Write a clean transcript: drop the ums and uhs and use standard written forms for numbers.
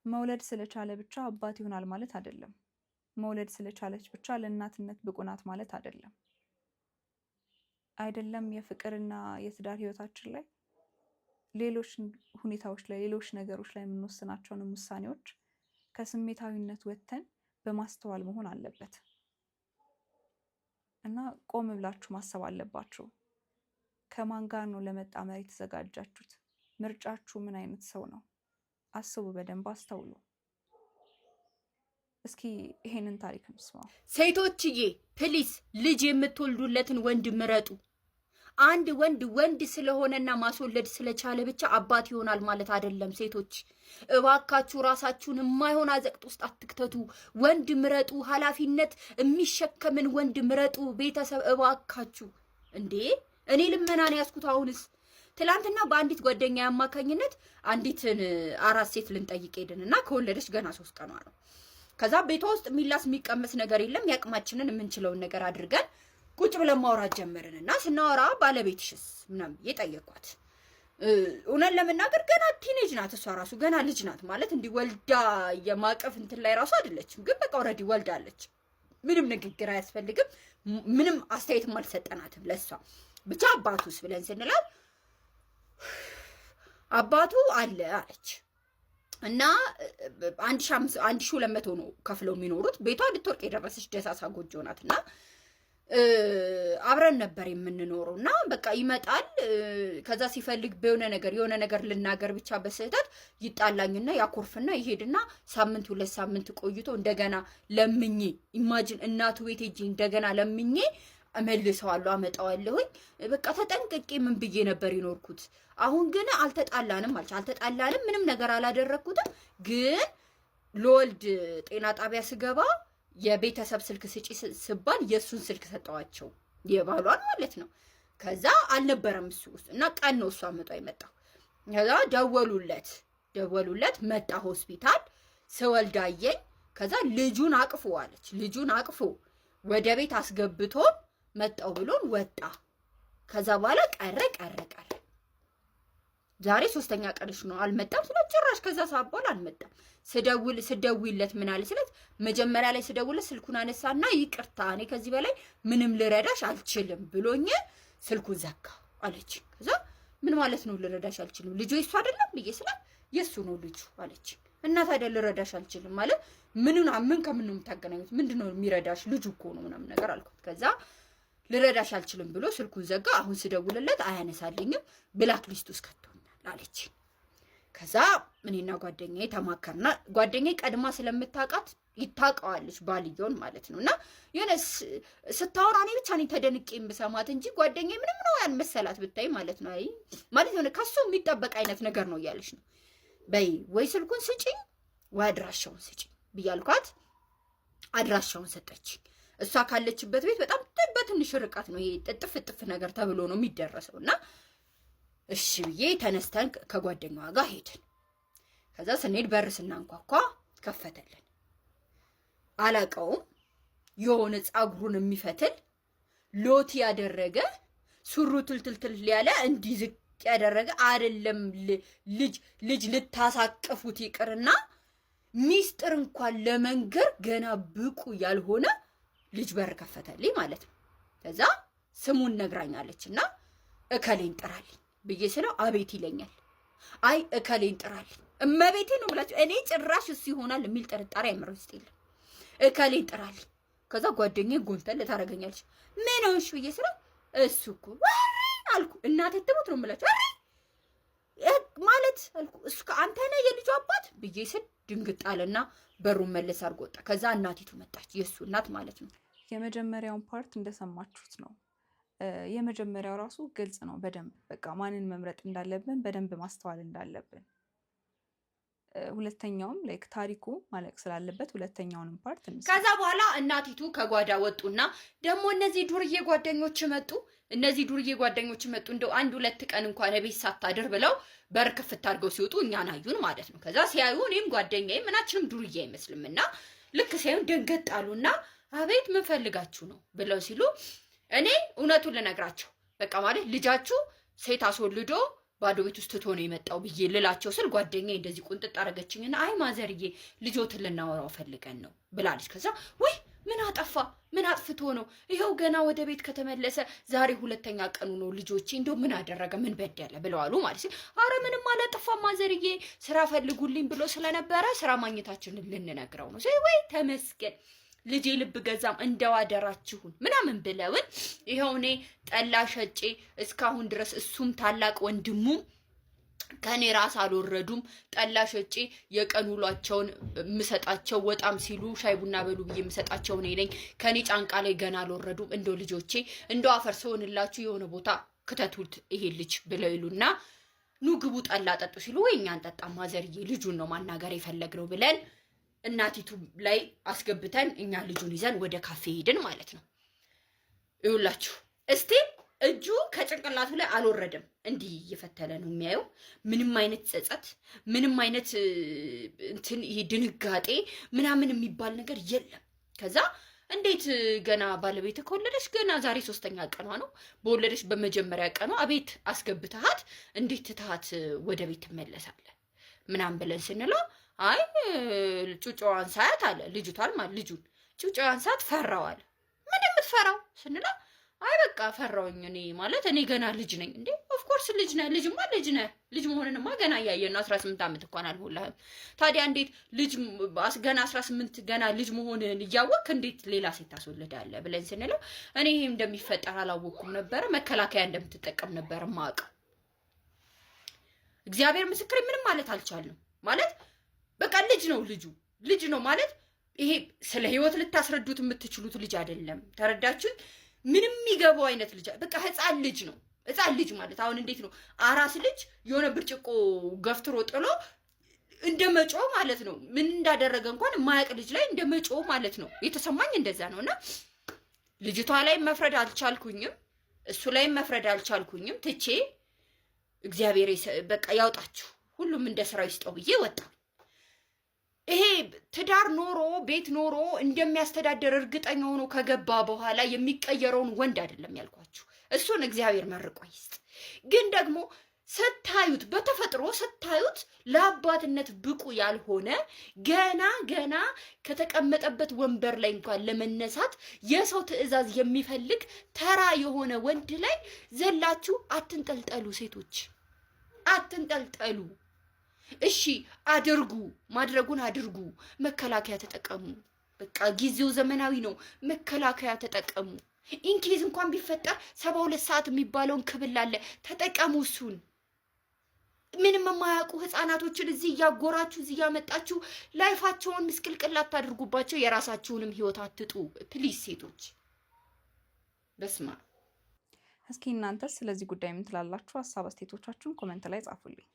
መውለድ ስለቻለ ብቻ አባት ይሆናል ማለት አይደለም። መውለድ ስለቻለች ብቻ ለእናትነት ብቁ ናት ማለት አይደለም። አይደለም የፍቅርና የትዳር ህይወታችን ላይ ሌሎች ሁኔታዎች ላይ ሌሎች ነገሮች ላይ የምንወስናቸውን ውሳኔዎች ከስሜታዊነት ወጥተን በማስተዋል መሆን አለበት እና ቆም ብላችሁ ማሰብ አለባችሁ። ከማን ጋር ነው ለመጣመር የተዘጋጃችሁት? ምርጫችሁ ምን አይነት ሰው ነው? አስቡ፣ በደንብ አስተውሉ። እስኪ ይሄንን ታሪክ እንስማው። ሴቶችዬ ፕሊስ ልጅ የምትወልዱለትን ወንድ ምረጡ። አንድ ወንድ ስለሆነና ማስወለድ ስለቻለ ብቻ አባት ይሆናል ማለት አይደለም። ሴቶች እባካችሁ ራሳችሁን የማይሆን አዘቅት ውስጥ አትክተቱ። ወንድ ምረጡ፣ ኃላፊነት የሚሸከምን ወንድ ምረጡ። ቤተሰብ እባካችሁ እንዴ! እኔ ልመናን ያስኩት አሁንስ ትላንትና በአንዲት ጓደኛ አማካኝነት አንዲትን አራት ሴት ልንጠይቅ ሄድንና ከወለደች ገና 3 ቀኗ ነው። ከዛ ቤቷ ውስጥ የሚላስ የሚቀመስ ነገር የለም። ያቅማችንን የምንችለውን ነገር አድርገን ቁጭ ብለን ማውራት ጀመርንና ስናወራ ባለቤትሽስ ምናምን የጠየኳት እውነት ለመናገር ገና ቲኔጅ ናት። እሷ ራሱ ገና ልጅ ናት ማለት እንዲህ ወልዳ የማቀፍ እንትን ላይ ራሱ አይደለችም። ግን በቃ ኦልሬዲ ወልዳለች። ምንም ንግግር አያስፈልግም። ምንም አስተያየትም አልሰጠናትም ለሷ። ብቻ አባቱስ ብለን ስንላት አባቱ አለ አለች እና 1200 ነው ከፍለው የሚኖሩት። ቤቷ ልትወርቅ የደረሰች ደሳሳ ጎጆ ናትና አብረን ነበር የምንኖረው እና በቃ ይመጣል። ከዛ ሲፈልግ የሆነ ነገር ልናገር ብቻ በስህተት ይጣላኝና ያኮርፍና ይሄድና ሳምንት 2 ሳምንት ቆይቶ እንደገና ለምኜ ኢማጂን እናቱ ቤት ሄጄ እንደገና ለምኜ እመልሰዋለሁ አመጣዋለሁኝ። በቃ ተጠንቅቄ ምን ብዬ ነበር ይኖርኩት። አሁን ግን አልተጣላንም ምንም ነገር አላደረኩትም። ግን ለወልድ ጤና ጣቢያ ስገባ የቤተሰብ ስልክ ስጪ ስባል የሱን ስልክ ሰጠዋቸው፣ የባሏን ማለት ነው። ከዛ አልነበረም እሱ ውስጥ እና ቀን ነው እሱ አመጣው የመጣው። ከዛ ደወሉለት መጣ ሆስፒታል። ስወልድ አየኝ። ከዛ ልጁን አቅፎ አለች። ልጁን አቅፎ ወደ ቤት አስገብቶ መጣው ብሎን ወጣ። ከዛ በኋላ ቀረ። ዛሬ 3ኛ ቀንሽ ነው አልመጣም። ስለጭራሽ ከዛ ሰዓት በኋላ አልመጣም። ስደውይለት ምን አለ ስለት መጀመሪያ ላይ ስደውልለት ስልኩን አነሳና ይቅርታ እኔ ከዚህ በላይ ምንም ልረዳሽ አልችልም ብሎኝ ስልኩን ዘጋ አለች። ከዛ ምን ማለት ነው ልረዳሽ አልችልም? ልጁ የሱ አይደለም ብዬ ስላት የሱ ነው ልጁ አለች። እና ታዲያ ልረዳሽ አልችልም ማለት ምን ከምን ነው የምታገናኙት? ምንድነው የሚረዳሽ? ልጁ እኮ ነው ምናምን ነገር አልኩት። ከዛ ልረዳሽ አልችልም ብሎ ስልኩን ዘጋ። አሁን ስደውልለት አያነሳልኝም፣ ብላክ ሊስት ውስጥ ከቶኛል አለች። ከዛ እኔና ጓደኛዬ ተማከርና ጓደኛዬ ቀድማ ስለምታውቃት ይታውቀዋለች ባልየውን ማለት ነው። እና የሆነ ስታወራ እኔ ብቻ ነኝ ተደንቄ የምሰማት እንጂ ጓደኛዬ ምንም ነው ያልመሰላት ብታይ ማለት ነው። አይ ማለት የሆነ ከሱ የሚጠበቅ አይነት ነገር ነው እያለች ነው። በይ ወይ ስልኩን ስጪኝ ወይ አድራሻውን ስጪኝ ብያልኳት አድራሻውን ሰጠች። እሷ ካለችበት ቤት በጣም በትንሽ ርቀት ነው፣ ይሄ ጥፍጥፍ ነገር ተብሎ ነው የሚደረሰው። እና እሺ ብዬ ተነስተን ከጓደኛዋ ጋር ሄድን። ከዛ ስንሄድ በር ስናንኳኳ ከፈተልን። አላቀውም የሆነ ፀጉሩን የሚፈትል ሎቲ ያደረገ ሱሩ ትልትልትል ያለ እንዲህ ዝቅ ያደረገ አይደለም ልጅ ልታሳቅፉት ይቅርና ሚስጥር እንኳን ለመንገር ገና ብቁ ያልሆነ ልጅ በር ከፈተልኝ ማለት ነው። ከዛ ስሙን ነግራኛለችና እከሌን ጥራልኝ ብዬ ስለው አቤት ይለኛል። አይ እከሌን ጥራልኝ እመቤቴ ነው ብላችሁ እኔ ጭራሽ እሱ ይሆናል የሚል ጥርጣሬ አይምሮ ውስጥ የለም። እከሌን ጥራልኝ። ከዛ ጓደኛዬ ጎንተል ታረጋኛለች። ምን ሆንሽ ብዬ ስለው እሱ እኮ ወሬ አልኩ። እናቴ ትሞት ነው የምላችሁ ወሬ ማለት አልኩ። እሱ ከአንተ ነህ የልጁ አባት ብዬ ስል ድንግጥ አለና በሩን መለስ አድርጎ ወጣ። ከዛ እናቲቱ መጣች፣ የሱ እናት ማለት ነው። የመጀመሪያውን ፓርት እንደሰማችሁት ነው። የመጀመሪያው ራሱ ግልጽ ነው በደንብ በቃ ማንን መምረጥ እንዳለብን በደንብ ማስተዋል እንዳለብን። ሁለተኛውም ላይክ ታሪኩ ማለቅ ስላለበት ሁለተኛውንም ፓርት ከዛ በኋላ እናቲቱ ከጓዳ ወጡና ደግሞ እነዚህ ዱርዬ ጓደኞች መጡ። እንደው 1-2 ቀን እንኳን ቤት ሳታድር ብለው በር ክፍት አድርገው ሲወጡ እኛን አዩን ማለት ነው። ከዛ ሲያዩ እኔም ጓደኛዬ ምናችንም ዱርዬ አይመስልምና ልክ ሲያዩን ደንገጥ አሉና አቤት ምን ፈልጋችሁ ነው ብለው ሲሉ እኔ እውነቱን ልነግራቸው በቃ ማለት ልጃችሁ ሴት አስወልዶ ባዶ ቤት ውስጥ ትቶ ነው የመጣው ብዬ ልላቸው ስል ጓደኛዬ እንደዚህ ቁንጥጥ አረገችኝና አይ ማዘርዬ ልጆትን ልናወራው ፈልገን ነው ብላለች። ከዛ ወይ ምን አጠፋ ምን አጥፍቶ ነው? ይኸው ገና ወደ ቤት ከተመለሰ ዛሬ 2ኛ ቀኑ ነው። ልጆቼ እንደው ምን አደረገ ምን በደለ ብለዋሉ ማለት ነው። አረ ምንም አላጠፋም ማዘርዬ ስራ ፈልጉልኝ ብሎ ስለነበረ ስራ ማግኘታችንን ልንነግረው ነው። ወይ ተመስገን ልጄ ልብ ገዛም እንደው አደራችሁን ምናምን ብለውን ይኸው እኔ ጠላ ሸጬ እስካሁን ድረስ እሱም ታላቅ ወንድሙ ከኔ ራስ አልወረዱም። ጠላ ሸጬ የቀን ውሏቸውን ምሰጣቸው ወጣም ሲሉ ሻይ ቡና በሉ ብዬ ምሰጣቸው እኔ ነኝ። ከኔ ጫንቃ ላይ ገና አልወረዱም። እንደው ልጆቼ እንደው አፈር ሰውንላችሁ የሆነ ቦታ ክተቱት ይሄ ልጅ ብለው ይሉና ኑ ግቡ ጠላ ጠጡ ሲሉ ወይ እኛ አንጠጣ ማዘርዬ ልጁን ነው ማናገር የፈለግነው ብለን እናቲቱ ላይ አስገብተን እኛ ልጁን ይዘን ወደ ካፌ ሄድን ማለት ነው። ይውላችሁ እስቲ እጁ ከጭንቅላቱ ላይ አልወረደም። እንዲህ እየፈተለ ነው የሚያየው። ምንም አይነት ጸጸት፣ ምንም አይነት እንትን ይሄ ድንጋጤ ምናምን የሚባል ነገር የለም። ከዛ እንዴት ገና ባለቤት ከወለደች ገና ዛሬ 3ኛ ቀኗ ነው። በወለደች በመጀመሪያ ቀኗ አቤት አስገብተሃት እንዴት ትተሃት ወደ ቤት ትመለሳለህ ምናምን ብለን ስንለው አይ ጩጫዋን ሳያት አለ ልጅቷን ማለት ልጁን ጩጫዋን ሳያት ፈራዋል። ምን የምትፈራው ስንለው አይ በቃ ፈራውኝ እኔ ማለት እኔ ገና ልጅ ነኝ። እንዴ ኦፍ ኮርስ ልጅ ነህ፣ ልጅማ ልጅ ነህ። ልጅ መሆንንማ ገና እያየን ነው። 18 ዓመት እንኳን አልሞላህም። ታዲያ እንዴት ልጅ ገና 18 ገና ልጅ መሆንን እያወቅህ እንዴት ሌላ ሴት ታስወልዳለህ ብለን ስንለው እኔ ይሄ እንደሚፈጠር አላወቅኩም ነበረ፣ መከላከያ እንደምትጠቀም ነበር ማውቀው። እግዚአብሔር ምስክሬ ምንም ማለት አልቻልንም። ማለት በቃ ልጅ ነው ልጅ ነው ማለት ይሄ ስለ ህይወት ልታስረዱት የምትችሉት ልጅ አይደለም። ተረዳችሁኝ? ምንም የሚገባው አይነት ልጅ በቃ ህፃን ልጅ ነው። ህፃን ልጅ ማለት አሁን እንዴት ነው አራስ ልጅ የሆነ ብርጭቆ ገፍትሮ ጥሎ እንደ መጮ ማለት ነው። ምን እንዳደረገ እንኳን የማያውቅ ልጅ ላይ እንደ መጮ ማለት ነው። የተሰማኝ እንደዛ ነውና ልጅቷ ላይ መፍረድ አልቻልኩኝም፣ እሱ ላይ መፍረድ አልቻልኩኝም። ትቼ እግዚአብሔር በቃ ያውጣችሁ ሁሉም እንደ ስራው ይስጠው ብዬ ወጣ። ይሄ ትዳር ኖሮ ቤት ኖሮ እንደሚያስተዳደር እርግጠኛ ሆኖ ከገባ በኋላ የሚቀየረውን ወንድ አይደለም ያልኳችሁ። እሱን እግዚአብሔር መርቆ ይስጥ። ግን ደግሞ ስታዩት በተፈጥሮ ስታዩት ለአባትነት ብቁ ያልሆነ ገና ከተቀመጠበት ወንበር ላይ እንኳን ለመነሳት የሰው ትዕዛዝ የሚፈልግ ተራ የሆነ ወንድ ላይ ዘላችሁ አትንጠልጠሉ። ሴቶች አትንጠልጠሉ። እሺ አድርጉ፣ ማድረጉን አድርጉ። መከላከያ ተጠቀሙ። በቃ ጊዜው ዘመናዊ ነው። መከላከያ ተጠቀሙ። ኢንኬዝ እንኳን ቢፈጠር 72 ሰዓት የሚባለውን ክብል አለ፣ ተጠቀሙ እሱን። ምንም የማያውቁ ህፃናቶችን እዚህ እያጎራችሁ እዚህ እያመጣችሁ ላይፋቸውን ምስቅልቅል አታድርጉባቸው። የራሳችሁንም ህይወት አትጡ ፕሊዝ ሴቶች። በስማ እስኪ እናንተስ ስለዚህ ጉዳይ ምን ትላላችሁ? ሀሳብ አስተያየቶቻችሁን ኮሜንት ላይ ጻፉልኝ።